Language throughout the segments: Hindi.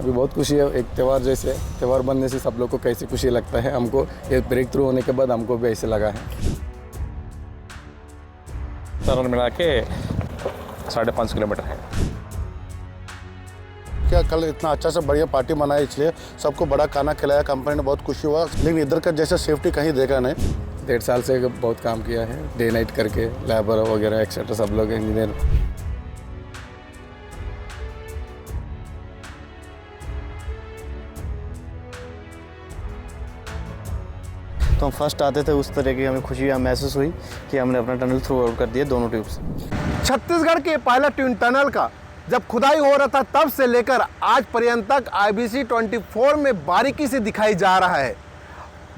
अभी बहुत खुशी है। एक त्यौहार बनने से सब लोग को कैसी खुशी लगता है, हमको ये ब्रेक थ्रू होने के बाद हमको भी ऐसे लगा है। टनल मिला के 5.5 किलोमीटर है। क्या कल इतना अच्छा से बढ़िया पार्टी मनाई, इसलिए सबको बड़ा खाना खिलाया, कंपनी ने बहुत खुशी हुआ। लेकिन इधर का जैसे सेफ्टी कहीं देखा नहीं। 1.5 साल से बहुत काम किया है, डे नाइट करके, लेबर वगैरह एक्सेट्रा सब लोग, इंजीनियर। तो हम फर्स्ट आते थे, उस तरह की हमें खुशी महसूस हुई कि हमने अपना टनल थ्रू आउट कर दिया दोनों ट्यूब से। छत्तीसगढ़ के पहला ट्विन टनल का जब खुदाई हो रहा था तब से लेकर आज पर्यंत तक IBC 24 में बारीकी से दिखाई जा रहा है।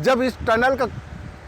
जब इस टनल का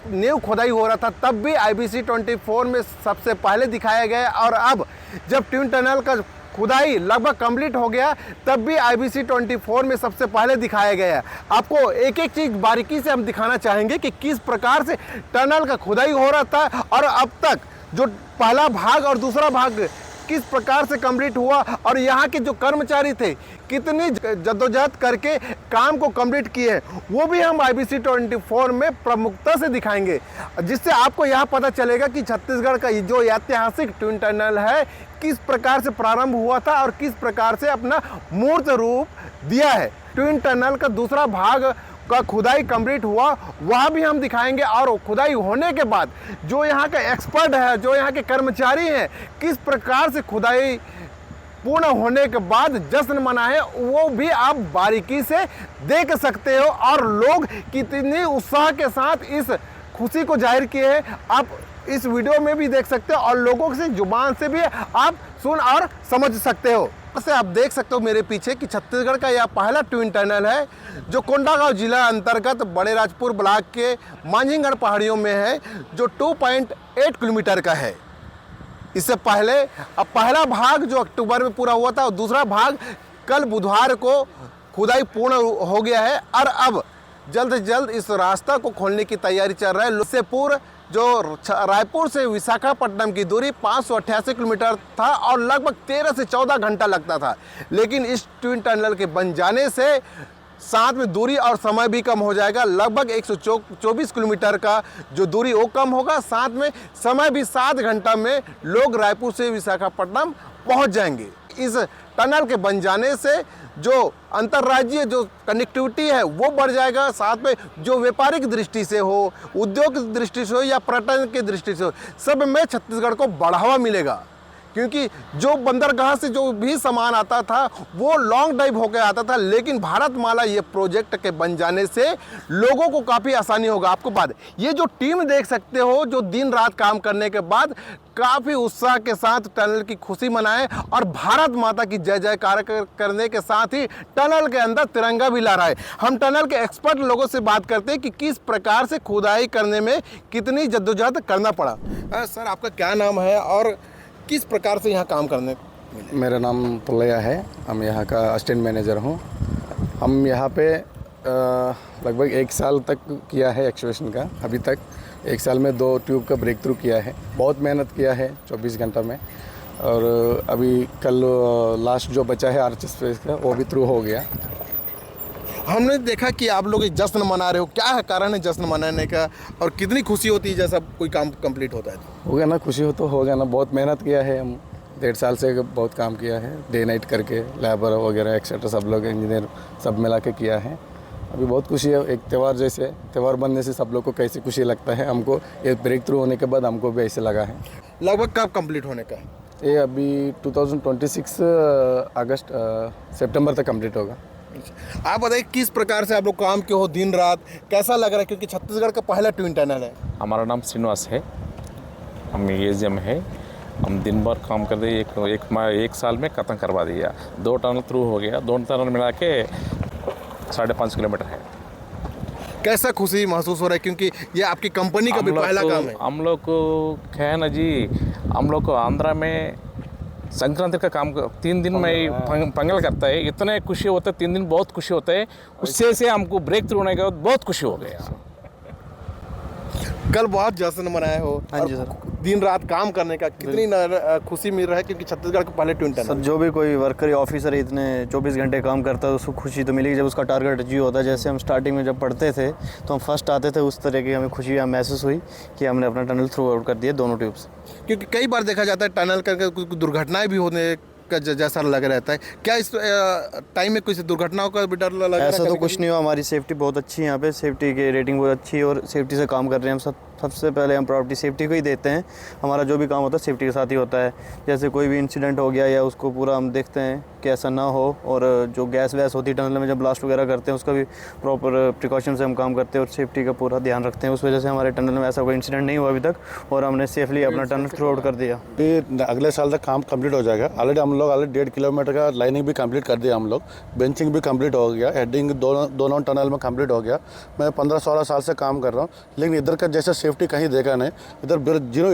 नींव खुदाई हो रहा था तब भी IBC 24 में सबसे पहले दिखाया गया, और अब जब ट्विन टनल का खुदाई लगभग कंप्लीट हो गया तब भी IBC 24 में सबसे पहले दिखाया गया। आपको एक एक चीज़ बारीकी से हम दिखाना चाहेंगे कि किस प्रकार से टनल का खुदाई हो रहा था और अब तक जो पहला भाग और दूसरा भाग किस प्रकार से कंप्लीट हुआ, और यहाँ के जो कर्मचारी थे कितनी जद्दोजहद करके काम को कंप्लीट किए हैं, वो भी हम IBC 24 में प्रमुखता से दिखाएंगे, जिससे आपको यहाँ पता चलेगा कि छत्तीसगढ़ का जो ऐतिहासिक ट्विन टनल है किस प्रकार से प्रारंभ हुआ था और किस प्रकार से अपना मूर्त रूप दिया है। ट्विन टनल का दूसरा भाग का खुदाई कंप्लीट हुआ, वह भी हम दिखाएंगे, और खुदाई होने के बाद जो यहाँ का एक्सपर्ट है, जो यहाँ के कर्मचारी हैं, किस प्रकार से खुदाई पूर्ण होने के बाद जश्न मनाए, वो भी आप बारीकी से देख सकते हो। और लोग कितनी उत्साह के साथ इस खुशी को जाहिर किए हैं, आप इस वीडियो में भी देख सकते हो, और लोगों से जुबान से भी आप सुन और समझ सकते हो। से आप देख सकते हो मेरे पीछे कि छत्तीसगढ़ का यह पहला ट्विन टनल है जो कोंडागांव जिला अंतर्गत बड़े राजपुर ब्लॉक के मांझीगढ़ पहाड़ियों में है, जो 2.8 किलोमीटर का है। इससे पहले अब पहला भाग जो अक्टूबर में पूरा हुआ था और दूसरा भाग कल बुधवार को खुदाई पूर्ण हो गया है, और अब जल्द से जल्द इस रास्ता को खोलने की तैयारी चल रहा है। इससे पूर्व जो रायपुर से विशाखापट्टनम की दूरी 588 किलोमीटर था और लगभग 13 से 14 घंटा लगता था, लेकिन इस ट्विन टनल के बन जाने से साथ में दूरी और समय भी कम हो जाएगा। लगभग 124 किलोमीटर का जो दूरी वो कम होगा, साथ में समय भी 7 घंटा में लोग रायपुर से विशाखापट्टनम पहुंच जाएंगे। इस टनल के बन जाने से जो अंतर्राज्यीय जो कनेक्टिविटी है वो बढ़ जाएगा, साथ में जो व्यापारिक दृष्टि से हो, उद्योग की दृष्टि से हो या पर्यटन की दृष्टि से हो, सब में छत्तीसगढ़ को बढ़ावा मिलेगा। क्योंकि जो बंदरगाह से जो भी सामान आता था वो लॉन्ग ड्राइव होकर आता था, लेकिन भारतमाला ये प्रोजेक्ट के बन जाने से लोगों को काफ़ी आसानी होगा। आपको बात ये जो टीम देख सकते हो जो दिन रात काम करने के बाद काफ़ी उत्साह के साथ टनल की खुशी मनाए और भारत माता की जय जयकार करने के साथ ही टनल के अंदर तिरंगा भी लहराए। हम टनल के एक्सपर्ट लोगों से बात करते हैं कि किस प्रकार से खुदाई करने में कितनी जद्दोजहद करना पड़ा। सर, आपका क्या नाम है और किस प्रकार से यहाँ काम करने? मेरा नाम पुलैया है, हम यहाँ का असिस्टेंट मैनेजर हूँ। हम यहाँ पे लगभग 1 साल तक किया है एक्सकवेशन का। अभी तक 1 साल में 2 ट्यूब का ब्रेक थ्रू किया है। बहुत मेहनत किया है 24 घंटा में, और अभी कल लास्ट जो बचा है आर्च स्पेस का वो भी थ्रू हो गया। हमने देखा कि आप लोग जश्न मना रहे हो, क्या है कारण है जश्न मनाने का और कितनी खुशी होती है जैसा कोई काम कंप्लीट होता है? हो गया ना, खुशी हो गया ना। बहुत मेहनत किया है हम, 1.5 साल से बहुत काम किया है, डे नाइट करके, लेबर वगैरह एक्सेट्रा सब लोग, इंजीनियर सब मिला के किया है। अभी बहुत खुशी है। एक त्यौहार बनने से सब लोग को कैसी खुशी लगता है, हमको ये ब्रेक थ्रू होने के बाद हमको भी ऐसे लगा है। लगभग कब कंप्लीट होने का? ये अभी 2026 सितंबर तक कंप्लीट होगा। आप बताइए किस प्रकार से आप लोग काम किए हो दिन रात, कैसा लग रहा है? क्योंकि छत्तीसगढ़ का पहला ट्विन टनल है। हमारा नाम श्रीनिवास है, हम एजीएम है। हम दिन भर काम कर दिए, एक साल में ख़त्म करवा दिया। 2 टनल थ्रू हो गया, 2 टनल मिला के 5.5 किलोमीटर है। कैसा खुशी महसूस हो रहा है क्योंकि ये आपकी कंपनी का भी पहला काम है? हम लोग को क्या है ना जी, हम लोग को आंध्रा में संक्रांति का काम 3 दिन में पंगल करता है, इतने खुशी होता है, 3 दिन बहुत खुशी होता है। उससे से हमको ब्रेक थ्रू होने के बाद बहुत खुशी हो गया। कल बहुत जश्न मनाए हो। हाँ जी और सर। दिन रात काम करने का कितनी खुशी मिल रहा है, क्योंकि छत्तीसगढ़ के पहले ट्विन सर टनल। जो भी कोई वर्कर या ऑफिसर इतने 24 घंटे काम करता है उसको खुशी तो मिलेगी जब उसका टारगेट अचीव होता है। जैसे हम स्टार्टिंग में जब पढ़ते थे तो हम फर्स्ट आते थे, उस तरह की हमें खुशी महसूस हुई कि हमने अपना टनल थ्रू आउट कर दिया दोनों ट्यूब्स। क्योंकि कई बार देखा जाता है टनल करके कुछ दुर्घटनाएं भी होने का जैसा लग रहता है। क्या इस टाइम में कुछ दुर्घटनाओं का भी डर लग रहा है? ऐसा तो कुछ नहीं हुआ, हमारी सेफ्टी बहुत अच्छी है यहाँ पे, सेफ्टी की रेटिंग बहुत अच्छी है और सेफ्टी से काम कर रहे हैं हम सब। सबसे पहले हम प्रायोरिटी सेफ्टी को ही देते हैं। हमारा जो भी काम होता है सेफ्टी के साथ ही होता है। जैसे कोई भी इंसिडेंट हो गया या उसको पूरा हम देखते हैं कि ऐसा ना हो, और जो गैस वैस होती है टनल में जब ब्लास्ट वगैरह करते हैं उसका भी प्रॉपर प्रिकॉशन से हम काम करते हैं और सेफ्टी का पूरा ध्यान रखते हैं। उस वजह से हमारे टनल में ऐसा कोई इंसिडेंट नहीं हुआ अभी तक और हमने सेफली अपना टनल थ्रू आउट कर दिया। ये अगले साल तक काम कंप्लीट हो जाएगा। ऑलरेडी हम लोग 1.5 किलोमीटर का लाइनिंग भी कंप्लीट कर दिया हम लोग। बेंचिंग भी कंप्लीट हो गया, हेडिंग दोनों टनल में कंप्लीट हो गया। मैं 15-16 साल से काम कर रहा हूँ, लेकिन इधर का जैसे सेफ्टी कहीं देखा नहीं। इधर जीरो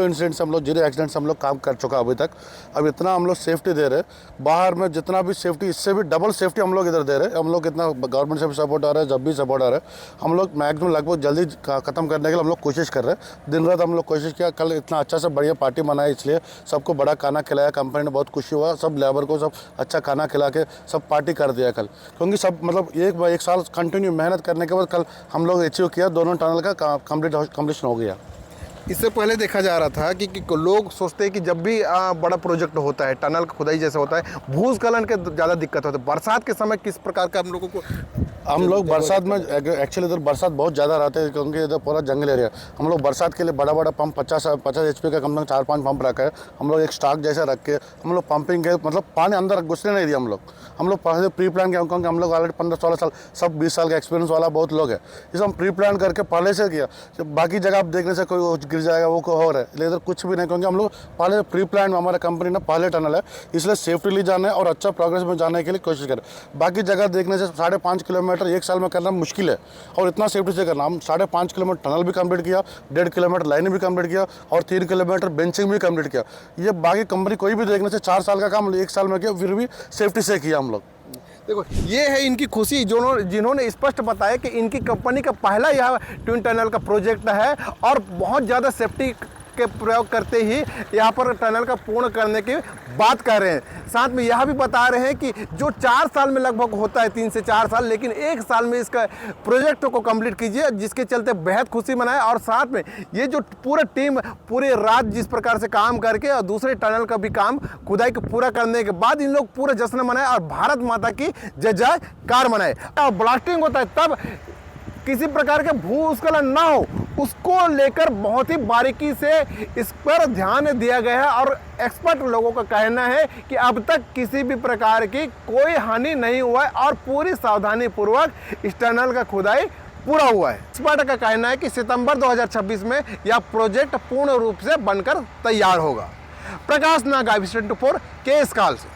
इंसिडेंट्स हम लोग, जीरो एक्सीडेंट्स हम लोग काम कर चुका अभी तक। अब इतना हम लोग सेफ्टी दे रहे, बाहर में जितना भी सेफ्टी, इससे भी डबल सेफ्टी हम लोग इधर दे रहे। हम लोग इतना गवर्नमेंट से भी सपोर्ट आ रहा है, जब भी सपोर्ट आ रहा है हम लोग मैक्सिमम लगभग जल्दी ख़त्म करने के लिए हम लोग कोशिश कर रहे हैं। दिन रात हम लोग कोशिश किया। कल इतना अच्छा से बढ़िया पार्टी मनाई, इसलिए सबको बड़ा खाना खिलाया कंपनी ने, बहुत खुशी हुआ। सब लेबर को सब अच्छा खाना खिला के सब पार्टी कर दिया कल, क्योंकि सब मतलब एक साल कंटिन्यू मेहनत करने के बाद कल हम लोग अचीव किया, दोनों टनल का कंप्लीशन हो गया। इससे पहले देखा जा रहा था कि लोग सोचते हैं कि जब भी बड़ा प्रोजेक्ट होता है, टनल खुदाई जैसे होता है, भूस्खलन के ज़्यादा दिक्कत होता है। बरसात के समय किस प्रकार का हम लोगों को? हम लोग बरसात में एक्चुअली इधर बरसात बहुत ज़्यादा रहते हैं, क्योंकि इधर पूरा जंगल एरिया। हम लोग बरसात के लिए बड़ा बड़ा पंप 50 HP का कम से कम 4-5 पंप रखा है। हम लोग एक स्टॉक जैसा रख के हम लोग पंपिंग के मतलब पानी अंदर घुसने नहीं दिया। हम लोग पहले प्री प्लान किया, क्योंकि हम लोग ऑलरेडी 15-16 साल, सब 20 साल का एक्सपीरियंस वाला बहुत लोग है। इसे हम प्री प्लान करके पहले से किया। बाकी जगह आप देखने से कोई गिर जाएगा वो को हो रहा है, लेकिन इधर कुछ भी नहीं, क्योंकि हम लोग पहले प्री प्लान में, हमारे कंपनी ने पहले टनल है, इसलिए सेफ्टी जाना है और अच्छा प्रोग्रेस में जाने के लिए कोशिश करें। बाकी जगह देखने से 5.5 किलोमीटर एक साल में करना मुश्किल है, और इतना सेफ्टी से करना। हम 5.5 किलोमीटर टनल भी कंप्लीट किया, 1.5 किलोमीटर लाइन भी कंप्लीट किया और 3 किलोमीटर बेंचिंग भी कंप्लीट किया। ये बाकी कंपनी कोई भी देखने से 4 साल का काम 1 साल में किया, फिर भी सेफ्टी से किया हम लोग। देखो, ये है इनकी खुशी, जिन्होंने स्पष्ट बताया कि इनकी कंपनी का पहला यह ट्विन टनल का प्रोजेक्ट है और बहुत ज़्यादा सेफ्टी के प्रयोग करते ही यहाँ पर टनल का पूर्ण करने की बात कर रहे हैं। साथ में यह भी बता रहे हैं कि जो 4 साल में लगभग होता है, 3 से 4 साल, लेकिन 1 साल में इसका प्रोजेक्ट को कंप्लीट कीजिए, जिसके चलते बेहद खुशी मनाए। और साथ में ये जो पूरा टीम पूरे रात जिस प्रकार से काम करके और दूसरे टनल का भी काम खुदाई को पूरा करने के बाद इन लोग पूरा जश्न मनाए और भारत माता की जय जयकार मनाए। और ब्लास्टिंग होता है तब किसी प्रकार के भूस्खलन ना हो, उसको लेकर बहुत ही बारीकी से इस पर ध्यान दिया गया है। और एक्सपर्ट लोगों का कहना है कि अब तक किसी भी प्रकार की कोई हानि नहीं हुआ है और पूरी सावधानी पूर्वक इस टनल का खुदाई पूरा हुआ है। एक्सपर्ट का कहना है कि सितंबर 2026 में यह प्रोजेक्ट पूर्ण रूप से बनकर तैयार होगा। प्रकाश नाग, IBC 24 के इस काल से।